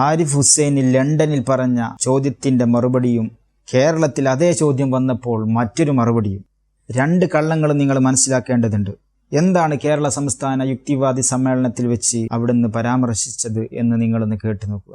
ആരിഫ് ഹുസൈൻ ലണ്ടനിൽ പറഞ്ഞ ചോദ്യത്തിൻ്റെ മറുപടിയും കേരളത്തിൽ അതേ ചോദ്യം വന്നപ്പോൾ മറ്റൊരു മറുപടിയും. രണ്ട് കള്ളങ്ങളും നിങ്ങൾ മനസ്സിലാക്കേണ്ടതുണ്ട്. എന്താണ് കേരള സംസ്ഥാന യുക്തിവാദി സമ്മേളനത്തിൽ വെച്ച് അവിടുന്ന് പരാമർശിച്ചത് എന്ന് നിങ്ങളൊന്ന് കേട്ടു നോക്കുക.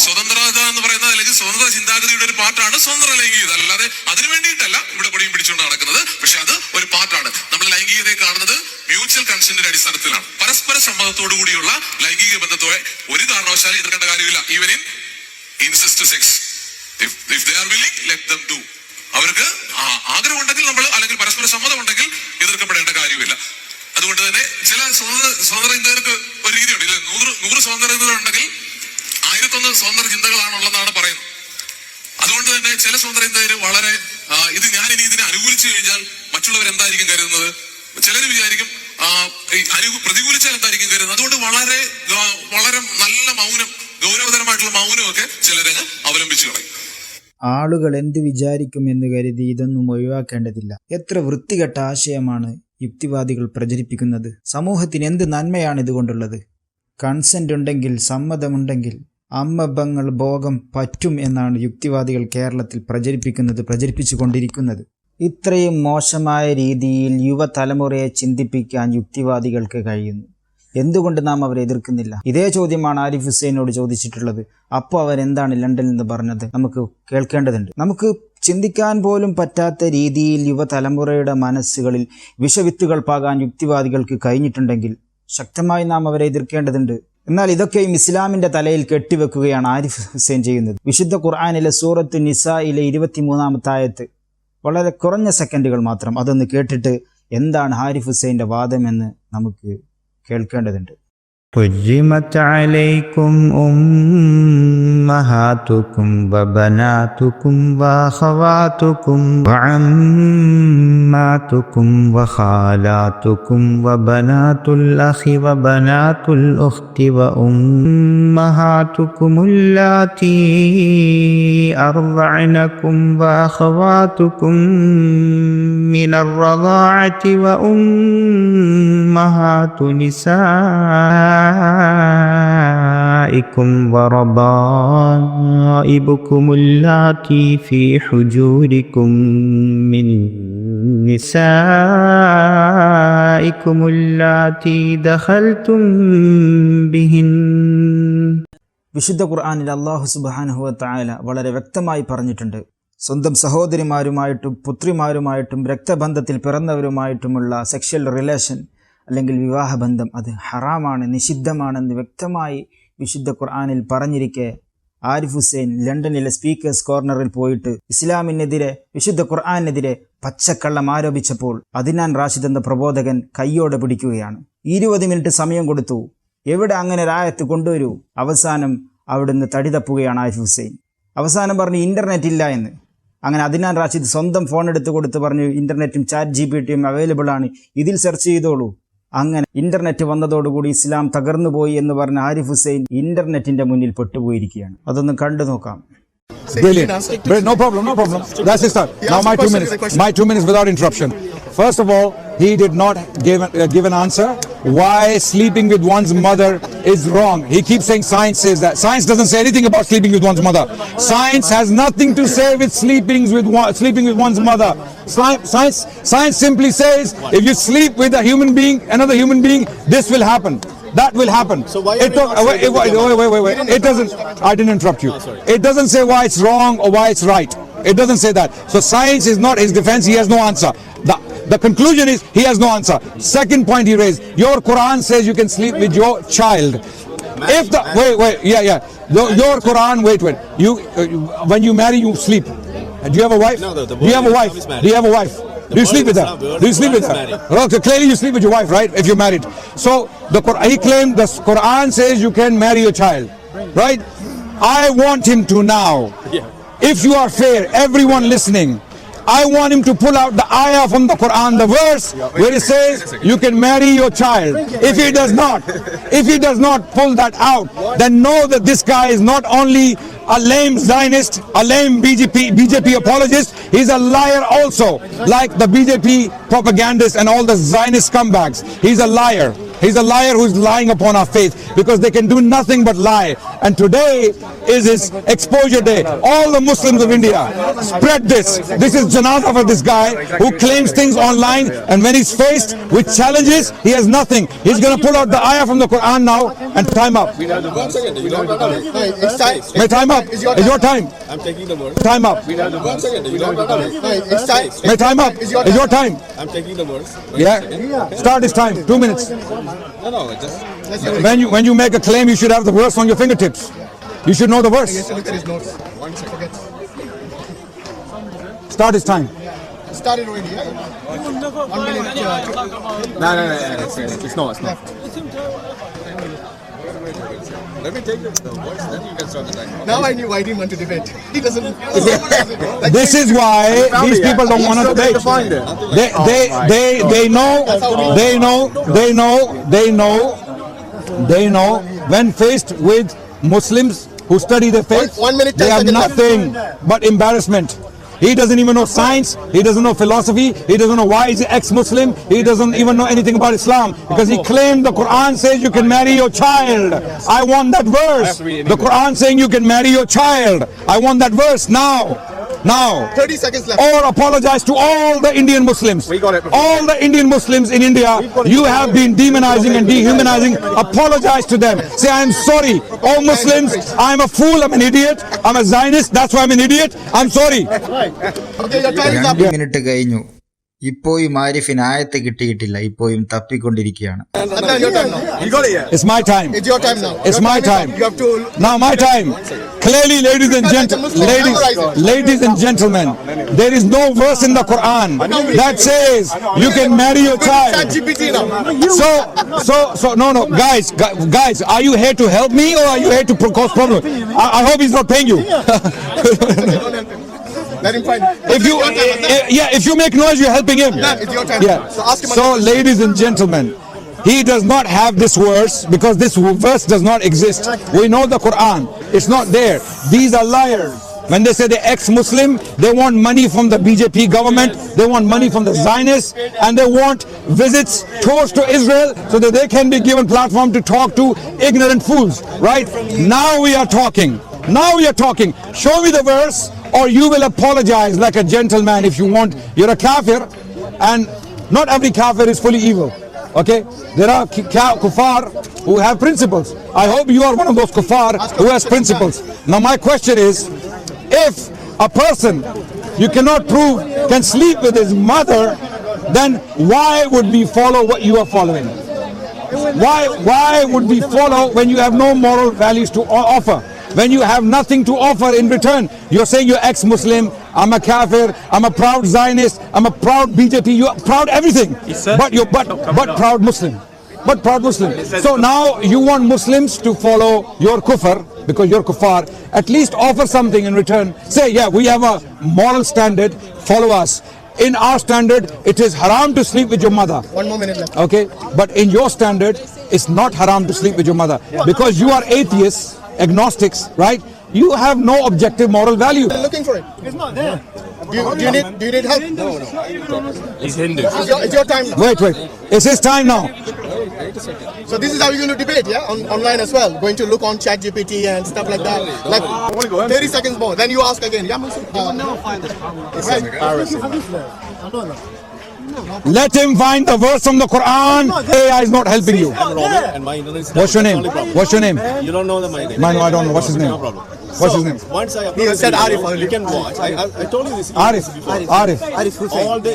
സ്വതന്ത്രത എന്ന് പറയുന്നത് അല്ലെങ്കിൽ സ്വതന്ത്ര ചിന്താഗതിയുടെ ഒരു പാർട്ടാണ് സ്വതന്ത്ര ലൈംഗികത. അല്ലാതെ അതിനു വേണ്ടിയിട്ടല്ല ഇവിടെ പൊടിയും പിടിച്ചുകൊണ്ട് നടക്കുന്നത്. പക്ഷെ അത് ഒരു പാർട്ടാണ്. നമ്മൾ ലൈംഗികതയെ കാണുന്നത് മ്യൂച്വൽ കൺസെന്റിന്റെ അടിസ്ഥാനത്തിലാണ്. പരസ്പര സമ്മതത്തോടു കൂടിയുള്ള ലൈംഗിക ബന്ധത്തോടെ ഒരു കാരണവശാലും എതിർക്കേണ്ട കാര്യമില്ല. Even in incest sex, if they are willing let them do. അവർക്ക് ആഗ്രഹമുണ്ടെങ്കിൽ നമ്മൾ അല്ലെങ്കിൽ പരസ്പര സമ്മതം ഉണ്ടെങ്കിൽ എതിർക്കപ്പെടേണ്ട കാര്യമില്ല. അതുകൊണ്ട് തന്നെ ചില സ്വതന്ത്ര ചിന്തകർക്ക് ഒരു രീതിയുണ്ട്. 100 സ്വതന്ത്ര ചിന്തകളുണ്ടെങ്കിൽ 1001 സ്വതന്ത്ര ചിന്തകളാണുള്ളതാണ് പറയുന്നത്. അതുകൊണ്ട് തന്നെ ചില സ്വതന്ത്ര ചിന്തകര് വളരെ ഞാൻ ഇനി ഇതിനെ അനുകൂലിച്ചു കഴിഞ്ഞാൽ മറ്റുള്ളവർ എന്തായിരിക്കും കരുതുന്നത്, ചിലർ വിചാരിക്കും പ്രതികൂലിച്ചാൽ എന്തായിരിക്കും കരുതുന്നത്. അതുകൊണ്ട് വളരെ വളരെ നല്ല മൗനം, ഗൗരവതരമായിട്ടുള്ള മൗനമൊക്കെ ചിലരെ അവലംബിച്ചു കളയും. ആളുകൾ എന്ത് വിചാരിക്കും എന്ന് കരുതി ഇതൊന്നും ഒഴിവാക്കേണ്ടതില്ല. എത്ര വൃത്തികെട്ട ആശയമാണ് യുക്തിവാദികൾ പ്രചരിപ്പിക്കുന്നത്. സമൂഹത്തിന് എന്ത് നന്മയാണ് ഇതുകൊണ്ടുള്ളത്? കൺസെന്റ് ഉണ്ടെങ്കിൽ, സമ്മതമുണ്ടെങ്കിൽ അമ്മബങ്ങൾ ഭോഗം പറ്റും എന്നാണ് യുക്തിവാദികൾ കേരളത്തിൽ പ്രചരിപ്പിച്ചുകൊണ്ടിരിക്കുന്നത്. ഇത്രയും മോശമായ രീതിയിൽ യുവതലമുറയെ ചിന്തിപ്പിക്കാൻ യുക്തിവാദികൾക്ക് കഴിയുന്നു. എന്തുകൊണ്ട് നാം അവരെ എതിർക്കുന്നില്ല? ഇതേ ചോദ്യമാണ് ആരിഫ് ഹുസൈനോട് ചോദിച്ചിട്ടുള്ളത്. അപ്പോൾ അവരെന്താണ് ലണ്ടനിൽ നിന്ന് പറഞ്ഞത് നമുക്ക് കേൾക്കേണ്ടതുണ്ട്. നമുക്ക് ചിന്തിക്കാൻ പോലും പറ്റാത്ത രീതിയിൽ യുവതലമുറയുടെ മനസ്സുകളിൽ വിഷവിത്തുകൾ പാകാൻ യുക്തിവാദികൾക്ക് കഴിഞ്ഞിട്ടുണ്ടെങ്കിൽ ശക്തമായി നാം അവരെ എതിർക്കേണ്ടതുണ്ട്. എന്നാൽ ഇതൊക്കെയും ഇസ്ലാമിന്റെ തലയിൽ കെട്ടിവെക്കുകയാണ് ആരിഫ് ഹുസൈൻ ചെയ്യുന്നത്. വിശുദ്ധ ഖുർആനിലെ സൂറത്ത് നിസായിലെ 23-ാമത്തെ ആയത്ത്, വളരെ കുറഞ്ഞ സെക്കൻഡുകൾ മാത്രം അതൊന്ന് കേട്ടിട്ട് എന്താണ് ആരിഫ് ഹുസൈൻ്റെ വാദമെന്ന് നമുക്ക് കേൾക്കേണ്ടതുണ്ട്. حرمت عليكم أمهاتكم وبناتكم وأخواتكم وعماتكم وخالاتكم وبنات الأخ وبنات الأخت وأمهاتكم اللاتي أرضعنكم وأخواتكم من الرضاعة وأمهات نسائكم وربائبكم اللاتي في حجوركم من نسائكم اللاتي دخلتم بهن. വിശുദ്ധ ഖുർആനിൽ അല്ലാഹു സുബ്ഹാനഹു വ തആല വളരെ വ്യക്തമായി പറഞ്ഞിട്ടുണ്ട്, സ്വന്തം സഹോദരിമാരുമായിട്ടും പുത്രിമാരുമായിട്ടും രക്തബന്ധത്തിൽ പിറന്നവരുമായിട്ടുമുള്ള സെക്ഷൽ റിലേഷൻ അല്ലെങ്കിൽ വിവാഹബന്ധം അത് ഹറാമാണ്, നിഷിദ്ധമാണെന്ന് വ്യക്തമായി വിശുദ്ധ ഖുർആനിൽ പറഞ്ഞിരിക്കെ ആരിഫ് ഹുസൈൻ ലണ്ടനിലെ സ്പീക്കേഴ്സ് കോർണറിൽ പോയിട്ട് ഇസ്ലാമിനെതിരെ, വിശുദ്ധ ഖുർആനെതിരെ പച്ചക്കള്ളം ആരോപിച്ചപ്പോൾ അദ്നാൻ റാഷിദ് എന്ന പ്രബോധകൻ കയ്യോടെ പിടിക്കുകയാണ്. 20 മിനിറ്റ് സമയം കൊടുത്തു. എവിടെ അങ്ങനെ ഒരായത്ത് കൊണ്ടുവരൂ? അവസാനം അവിടുന്ന് തടി തപ്പുകയാണ് ആരിഫ് ഹുസൈൻ. അവസാനം പറഞ്ഞു ഇന്റർനെറ്റ് ഇല്ല എന്ന്. അങ്ങനെ അദ്നാൻ റാഷിദ് സ്വന്തം ഫോൺ എടുത്ത് കൊടുത്ത് പറഞ്ഞു ഇന്റർനെറ്റും ChatGPT അവൈലബിൾ ആണ്, ഇതിൽ സെർച്ച് ചെയ്തോളൂ. അങ്ങനെ ഇന്റർനെറ്റ് വന്നതോടുകൂടി ഇസ്ലാം തകർന്നു പോയി എന്ന് പറഞ്ഞ ആരിഫ് ഹുസൈൻ ഇന്റർനെറ്റിന്റെ മുന്നിൽ പെട്ടുപോയിരിക്കുകയാണ്. അതൊന്ന് കണ്ടു നോക്കാം. Brilliant. No problem. That's it, sir. Now my 2 minutes. My 2 minutes without interruption. First of all, he did not give an answer why sleeping with one's mother is wrong. He keeps saying science says that. Science doesn't say anything about sleeping with one's mother. Science has nothing to say with sleeping with one's mother. Science simply says if you sleep with a human being, another human being, this will happen. That will happen. So why wait. It doesn't. I didn't interrupt you. It doesn't say why it's wrong or why it's right. It doesn't say that. So science is not his defense. He has no answer. The conclusion is he has no answer. Second point he raised, your Quran says you can sleep with your child. If the your Quran, you when you marry you sleep. Do you have a wife? No, do you have a wife? Do you have a wife? Do you sleep with her? Do you sleep with her? Okay, clearly you sleep with your wife, right? If you're married. So he claimed the Quran says you can marry your child, right? I want him to now, if you are fair, everyone listening, I want him to pull out the ayah from the Quran, the verse where it says you can marry your child. If he does not pull that out, then know that this guy is not only a lame Zionist, a lame BJP apologist, he's a liar also, like the BJP propagandists and all the Zionist scumbags. He's a liar. He's a liar who's lying upon our faith, because they can do nothing but lie. And today is his exposure day. All the Muslims of India, spread this. This is janazah for this guy who claims things online, and when he's faced with challenges, he has nothing. He's going to pull out the ayah from the Quran now and time up. May time up. It's your time. I'm taking the words. Time up. One second. You don't May time up. It's your time. I'm taking the words. Yeah. Start his time. 2 minutes. No, just When you make a claim, you should have the verse on your fingertips. You should know the verse. Look at his notes. 1 second. Start his time. Started already, yeah? 1 minute. no. It's not. Let me take the words, then you can start the time. Now I knew I didn't want to debate. He doesn't. This is why these people don't want to debate. They know when faced with Muslims who study their faith, 1 minute, 10 they have seconds. nothing but embarrassment. He doesn't even know science. He doesn't know philosophy. He doesn't know why he's ex-Muslim. He doesn't even know anything about Islam, because he claimed the Quran says you can marry your child. I want that verse. The Quran saying you can marry your child. I want that verse now. 30 seconds left. Or apologize to all the Indian Muslims. We got it. All the Indian Muslims in India, you have been demonizing and dehumanizing. Apologize to them. Say, I am sorry. All Muslims, I am a fool, I'm an idiot, I'm a Zionist, that's why I'm an idiot. I'm sorry. Okay, your time is up. 2 minute കഴിഞ്ഞു. ഇപ്പോഴും ആരിഫിന് ആയത്ത് കിട്ടിയിട്ടില്ല. ഇപ്പോഴും തപ്പിക്കൊണ്ടിരിക്കുകയാണ്. Adnan, your time now. You got it, yeah? It's my time. It's your time now. It's Your my is time. up. You have to. Now my time. Clearly, ladies and gentlemen, there is no verse in the Quran that says you can marry your child. ChatGPT now. So, no, guys, are you here to help me or are you here to cause problems? I hope he's not paying you. Let him find. If you make noise, you're helping him. Adnan, it's your time. Yeah. So ask him. So, ladies and gentlemen, he does not have this verse because this verse does not exist. We know the Quran. It's not there. These are liars. When they say they're ex-Muslim, they want money from the BJP government, they want money from the Zionists, and they want visits, tours to Israel so that they can be given platform to talk to ignorant fools. Right? Now we are talking. Show me the verse, or you will apologize like a gentleman if you want. You're a kafir, and not every kafir is fully evil. Okay? There are kuffar who have principles. I hope you are one of those kuffar who has principles. Now my question is, if a person you cannot prove can sleep with his mother, then why would we follow what you are following? Why would we follow when you have no moral values to offer? When you have nothing to offer in return? You're saying you're ex-Muslim, I'm a kafir, I'm a proud Zionist, I'm a proud BJP, you're proud everything, but proud Muslim. So now you want Muslims to follow your kufr because you're kuffar. At least offer something in return. Say, yeah, we have a moral standard, follow us. In our standard, it is haram to sleep with your mother. 1 more minute left. Okay, but in your standard, it's not haram to sleep with your mother because you are atheists, agnostics, right? You have no objective moral value. I'm looking for it. It's not there. Do you need help? No. He's Hindu. It's your time now. Wait. It's his time now. So this is how you're going to debate, yeah? Online as well. Going to look on ChatGPT and stuff like that. Like 30 seconds more. Then you ask again. Yeah, It's embarrassing. Let him find the verse from the Quran. AI is not helping you. And my internet is What's your name? What's your name? You don't know my name. No, I don't know. What's his name? No problem. What's his name? Once I He said Arif video, only. you can watch. I told you this. Arif. All the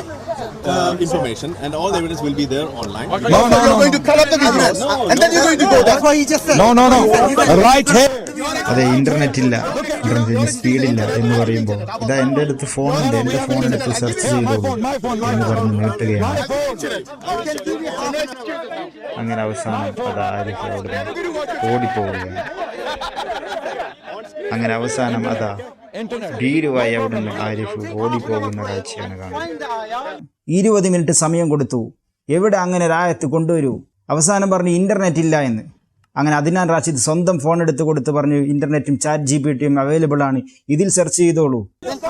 information and all the evidence will be there online. No. You're going to cut up the videos. And then you're going to go there. That's why he just said. No. Right here. അതെ, ഇന്റർനെറ്റിന്റെ സ്പീഡില്ല എന്ന് പറയുമ്പോൾ ഇതാ എൻ്റെ അടുത്ത് ഫോണുണ്ട്, എൻ്റെ ഫോണെടുത്ത് search ചെയ്തോളൂ എന്ന് പറഞ്ഞ് നീട്ടുകയാണ്. അങ്ങനെ അവസാനം അത് ആരിഫ് അവിടെ ഓടിപ്പോവുകയാണ്. അങ്ങനെ അവസാനം അതാ ഭീരുവായി അവിടുന്ന് ആരിഫ് ഓടിപ്പോകുന്ന കാഴ്ചയാണ് കാണുന്നത്. 20 മിനിറ്റ് സമയം കൊടുത്തു. എവിടെ അങ്ങനെ ഒരായത്ത് കൊണ്ടുവരൂ? അവസാനം പറഞ്ഞു ഇന്റർനെറ്റ് ഇല്ല എന്ന്. അങ്ങനെ അദ്നാൻ റാഷിദ് സ്വന്തം ഫോൺ എടുത്ത് കൊടുത്ത് പറഞ്ഞു ഇന്റർനെറ്റും ChatGPT അവൈലബിൾ ആണ്, ഇതിൽ സെർച്ച് ചെയ്തോളൂ.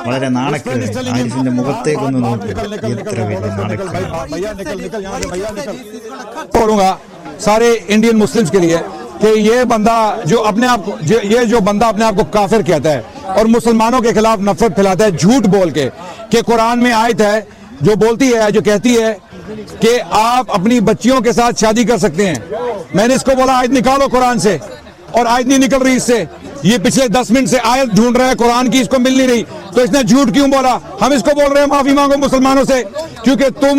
വളരെ നാണക്കേട്. ആരിഫിന്റെ മുഖത്തേക്കൊന്ന് നോക്കുക, എത്ര വലിയ നാണക്കേട്. सारे इंडियन मुस्लिम्स के लिए कि ये बंदा जो अपने आप जो बंदा अपने आप को काफिर कहता है और मुसलमानों के खिलाफ नफरत फैलाता है झूठ बोल के, कि कुरान में आयत है जो बोलती है, जो कहती है कि आप अपनी बच्चियों के साथ शादी कर सकते हैं। मैंने इसको बोला आयत निकालो कुरान से, और आयत नहीं निकल रही इससे। ये पिछले 10 मिनट से आयत ढूंढ रहा है कुरान की, इसको मिल नहीं रही, तो इसने झूठ क्यों बोला? हम इसको बोल रहे हैं माफी मांगो मुसलमानों से, क्योंकि तुम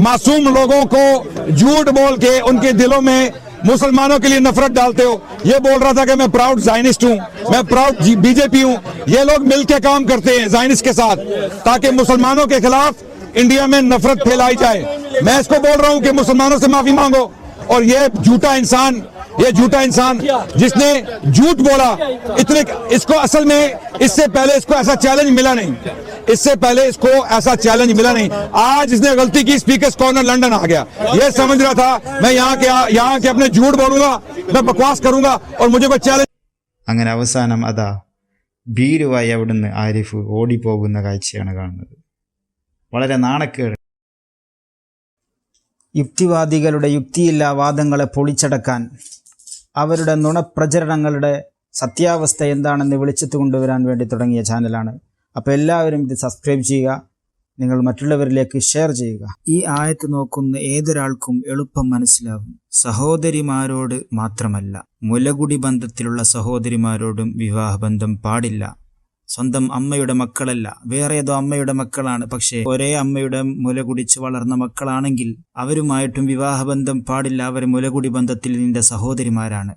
मासूम लोगों को झूठ बोल के उनके दिलों में मुसलमानों के लिए नफरत डालते हो। ये बोल रहा था कि मैं प्राउड ज़ायनिस्ट हूं, मैं प्राउड बीजेपी हूं। ये लोग मिलकर काम करते हैं ज़ायनिस्ट के साथ ताकि मुसलमानों के खिलाफ इंडिया में नफरत फैलाई जाए। मैं इसको बोल रहा हूं कि मुसलमानों से माफी मांगो। और ये झूठा इंसान जिसने झूठ बोला, इतने इसको असल में इससे पहले इसको ऐसा चैलेंज मिला नहीं, आज इसने गलती की, स्पीकर्स कॉर्नर लंदन आ गया। ये समझ रहा था मैं यहाँ के अपने झूठ बोलूंगा, मैं बकवास करूंगा और मुझे कोई चैलेंज। അങ്ങനെ അവസാനം അതാ ഭീരുവായി അവിടുന്ന് ആരിഫ് ഓടിപ്പോകുന്ന കാഴ്ചയാണ് കാണുന്നത്. വളരെ നാണക്കേട്. യുക്തിവാദികളുടെ യുക്തിയില്ലാ വാദങ്ങളെ പൊളിച്ചടക്കാൻ, അവരുടെ നുണപ്രചരണങ്ങളുടെ സത്യാവസ്ഥ എന്താണെന്ന് വെളിച്ചത്ത് കൊണ്ടുവരാൻ വേണ്ടി തുടങ്ങിയ ചാനലാണ്. അപ്പോൾ എല്ലാവരും ഇത് സബ്സ്ക്രൈബ് ചെയ്യുക, നിങ്ങൾ മറ്റുള്ളവരിലേക്ക് ഷെയർ ചെയ്യുക. ഈ ആയത്ത് നോക്കുന്ന ഏതൊരാൾക്കും എളുപ്പം മനസ്സിലാവും. സഹോദരിമാരോട് മാത്രമല്ല, മുലകുടി ബന്ധത്തിലുള്ള സഹോദരിമാരോടും വിവാഹബന്ധം പാടില്ല. സ്വന്തം അമ്മയുടെ മക്കളല്ല, വേറെ ഏതോ അമ്മയുടെ മക്കളാണ്, പക്ഷേ ഒരേ അമ്മയുടെ മുല കുടിച്ച് വളർന്ന മക്കളാണെങ്കിൽ അവരുമായിട്ടും വിവാഹബന്ധം പാടില്ല. അവർ മുലകുടി ബന്ധത്തിൽ നിന്റെ സഹോദരിമാരാണ്.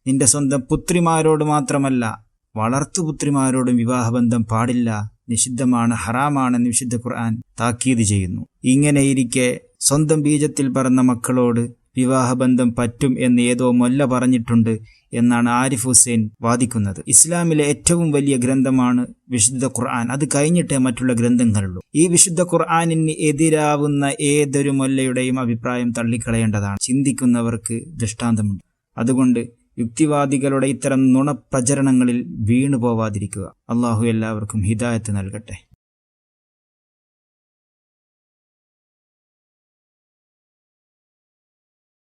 നിന്റെ സ്വന്തം പുത്രിമാരോട് മാത്രമല്ല, വളർത്തുപുത്രിമാരോടും വിവാഹബന്ധം പാടില്ല, നിഷിദ്ധമാണ്, ഹറാമാണെന്ന് വിശുദ്ധ ഖുർആൻ താക്കീത് ചെയ്യുന്നു. ഇങ്ങനെയിരിക്കെ സ്വന്തം ബീജത്തിൽ പറന്ന മക്കളോട് വിവാഹബന്ധം പറ്റും എന്ന് ഏതോ മൊല്ല പറഞ്ഞിട്ടുണ്ട് എന്നാണ് ആരിഫ് ഹുസൈൻ വാദിക്കുന്നത്. ഇസ്ലാമിലെ ഏറ്റവും വലിയ ഗ്രന്ഥമാണ് വിശുദ്ധ ഖുർആൻ. അത് കഴിഞ്ഞിട്ടേ മറ്റുള്ള ഗ്രന്ഥങ്ങളുള്ളൂ. ഈ വിശുദ്ധ ഖുർആനിന് എതിരാവുന്ന ഏതൊരു മൊല്ലയുടെയും അഭിപ്രായം തള്ളിക്കളയേണ്ടതാണ്. ചിന്തിക്കുന്നവർക്ക് ദൃഷ്ടാന്തമുണ്ട്. അതുകൊണ്ട് യുക്തിവാദികളുടെ ഇത്തരം നുണപ്രചരണങ്ങളിൽ വീണു പോവാതിരിക്കുക. അള്ളാഹു എല്ലാവർക്കും ഹിദായത്ത് നൽകട്ടെ.